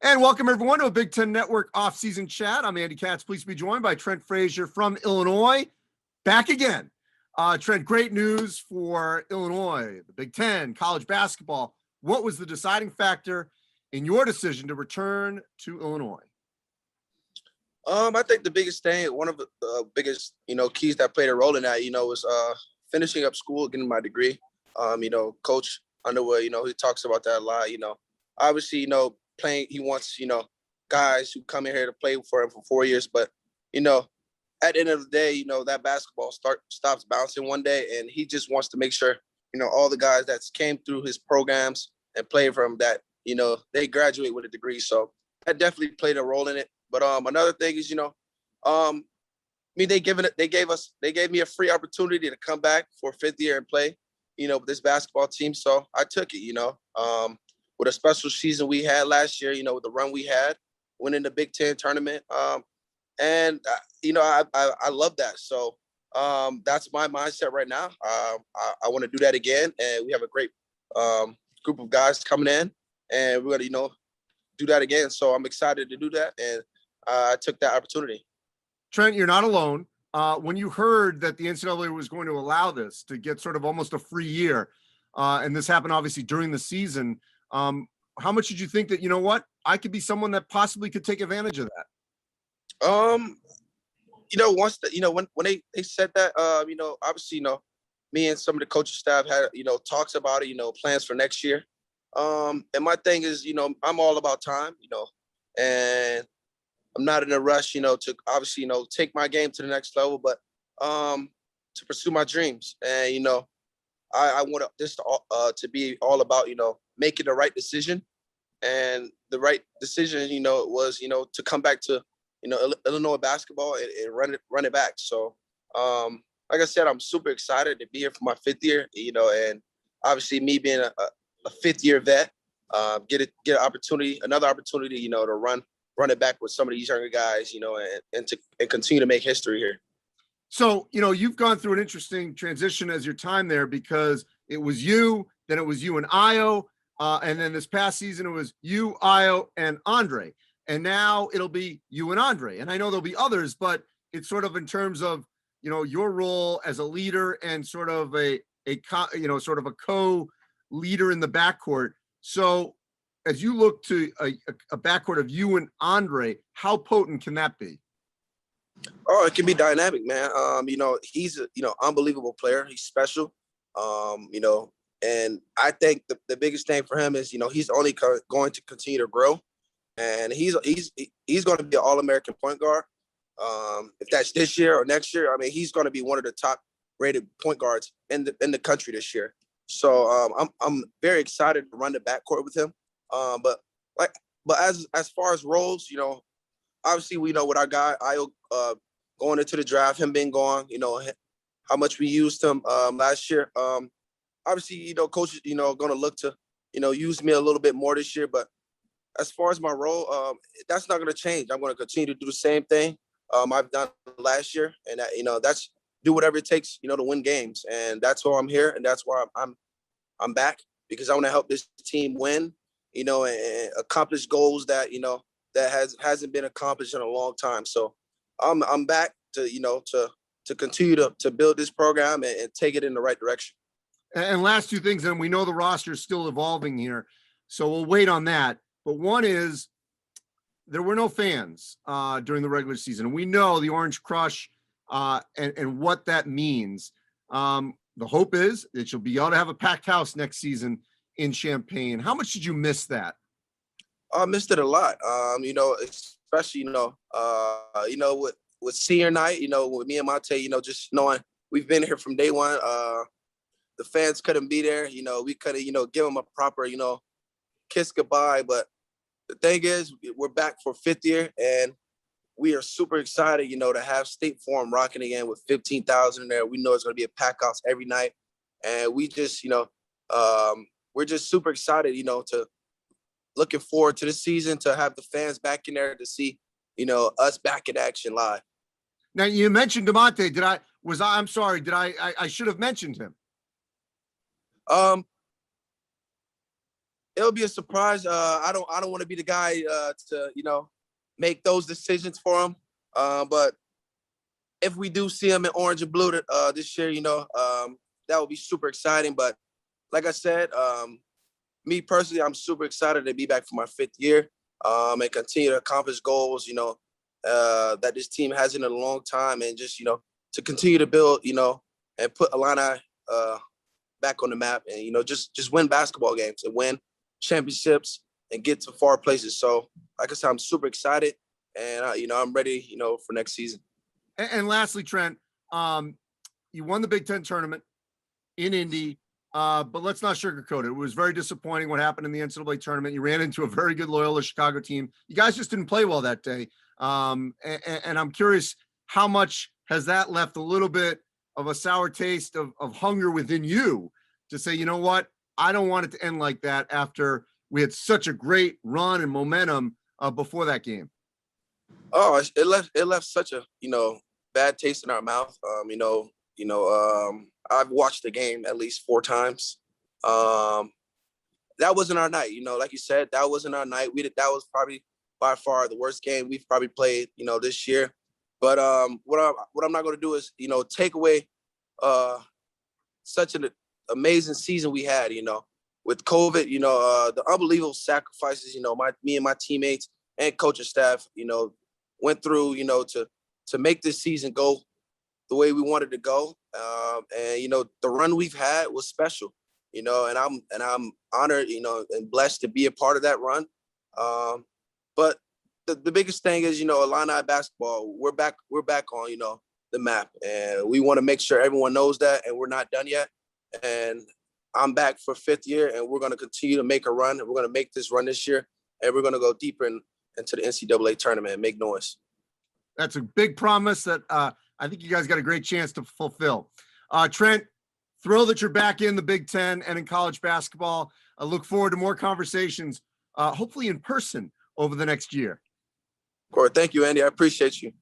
And welcome everyone to a Big Ten Network off-season chat. I'm Andy Katz. Pleased to be joined by Trent Frazier from Illinois. Back again. Trent, great news for Illinois, the Big Ten, college basketball. What was the deciding factor in your decision to return to Illinois? I think the biggest thing, one of the biggest, keys that played a role in that, was finishing up school, getting my degree. Coach Underwood, he talks about that a lot. Obviously, playing, he wants, guys who come in here to play for him for 4 years. But, at the end of the day, that basketball stops bouncing one day. And he just wants to make sure, all the guys that came through his programs and played for him that, they graduate with a degree. So that definitely played a role in it. But another thing is, they gave me a free opportunity to come back for a fifth year and play, with this basketball team. So I took it, with a special season we had last year, with the run we had, winning the Big Ten tournament. I love that. So that's my mindset right now. I want to do that again. And we have a great group of guys coming in, and we're going to, do that again. So I'm excited to do that. And I took that opportunity. Trent, you're not alone. When you heard that the NCAA was going to allow this to get sort of almost a free year, and this happened obviously during the season, how much did you think that, I could be someone that possibly could take advantage of that? Once when they said that, obviously, me and some of the coaching staff had, talks about it, plans for next year. And my thing is, I'm all about time, and I'm not in a rush, to obviously, take my game to the next level, but to pursue my dreams. And, I want this to be all about, making the right decision. And the right decision, was, to come back to, Illinois basketball and run it back. So, like I said, I'm super excited to be here for my fifth year, and obviously me being a fifth year vet, get another opportunity, to run it back with some of these younger guys, and continue to make history here. So, you've gone through an interesting transition as your time there, because it was you, then it was you and Io, and then this past season it was you, Io, and Andre, and now it'll be you and Andre. And I know there'll be others, but it's sort of in terms of, your role as a leader and sort of a co-leader in the backcourt. So as you look to a backcourt of you and Andre, how potent can that be? Oh, it can be dynamic, man. He's a, unbelievable player. He's special. And I think the biggest thing for him is, he's only going to continue to grow, and he's going to be an All-American point guard. If that's this year or next year, he's going to be one of the top rated point guards in the country this year. So I'm very excited to run the backcourt with him. But as far as roles, obviously we know with our guy Io going into the draft, him being gone, how much we used him last year. Obviously, coaches, going to look to, use me a little bit more this year. But as far as my role, that's not going to change. I'm going to continue to do the same thing I've done last year, and that's do whatever it takes, to win games. And that's why I'm here, and that's why I'm back, because I want to help this team win, and accomplish goals that, that hasn't been accomplished in a long time. So I'm back to, to continue to build this program and take it in the right direction. And last two things, and we know the roster is still evolving here, so we'll wait on that. But one is, there were no fans during the regular season. We know the Orange Crush and what that means. The hope is that you'll be able to have a packed house next season in Champaign. How much did you miss that? I missed it a lot. Especially, with senior night, with me and Monte, just knowing we've been here from day one. The fans couldn't be there. We couldn't, give them a proper, kiss goodbye. But the thing is, we're back for fifth year, and we are super excited, to have State Farm rocking again with 15,000 in there. We know it's going to be a pack house every night. And we just, we're just super excited, to looking forward to the season, to have the fans back in there, to see, us back in action live. Now, you mentioned DeMonte. I'm sorry. I should have mentioned him. it'll be a surprise. I don't want to be the guy to make those decisions for him. But if we do see him in orange and blue this year, that would be super exciting. But like I said, me personally, I'm super excited to be back for my 5th year and continue to accomplish goals, that this team has in a long time, and just, to continue to build, and put Illini back on the map, and, just win basketball games and win championships and get to far places. So like I said, I'm super excited, and, I'm ready, for next season. And lastly, Trent, you won the Big Ten tournament in Indy. But let's not sugarcoat it. It was very disappointing what happened in the NCAA tournament. You ran into a very good Loyola Chicago team. You guys just didn't play well that day. And I'm curious, how much has that left a little bit of a sour taste of hunger within you to say, you know what, I don't want it to end like that after we had such a great run and momentum before that game? Oh, it left such a, bad taste in our mouth. I've watched the game at least 4 times. That wasn't our night, like you said, that wasn't our night. That was probably by far the worst game we've probably played, this year. But what I'm not going to do is, take away such an amazing season we had, with COVID, the unbelievable sacrifices, me and my teammates and coaching staff, went through, to make this season go the way we wanted to go. And, the run we've had was special, and I'm honored, and blessed to be a part of that run. But the biggest thing is, Illini basketball, we're back on, the map, and we want to make sure everyone knows that, and we're not done yet. And I'm back for 5th year, and we're going to continue to make a run, and we're going to make this run this year, and we're going to go deeper into the NCAA tournament and make noise. That's a big promise that I think you guys got a great chance to fulfill. Trent, thrilled that you're back in the Big Ten and in college basketball. I look forward to more conversations, hopefully in person over the next year. Of course. Thank you, Andy. I appreciate you.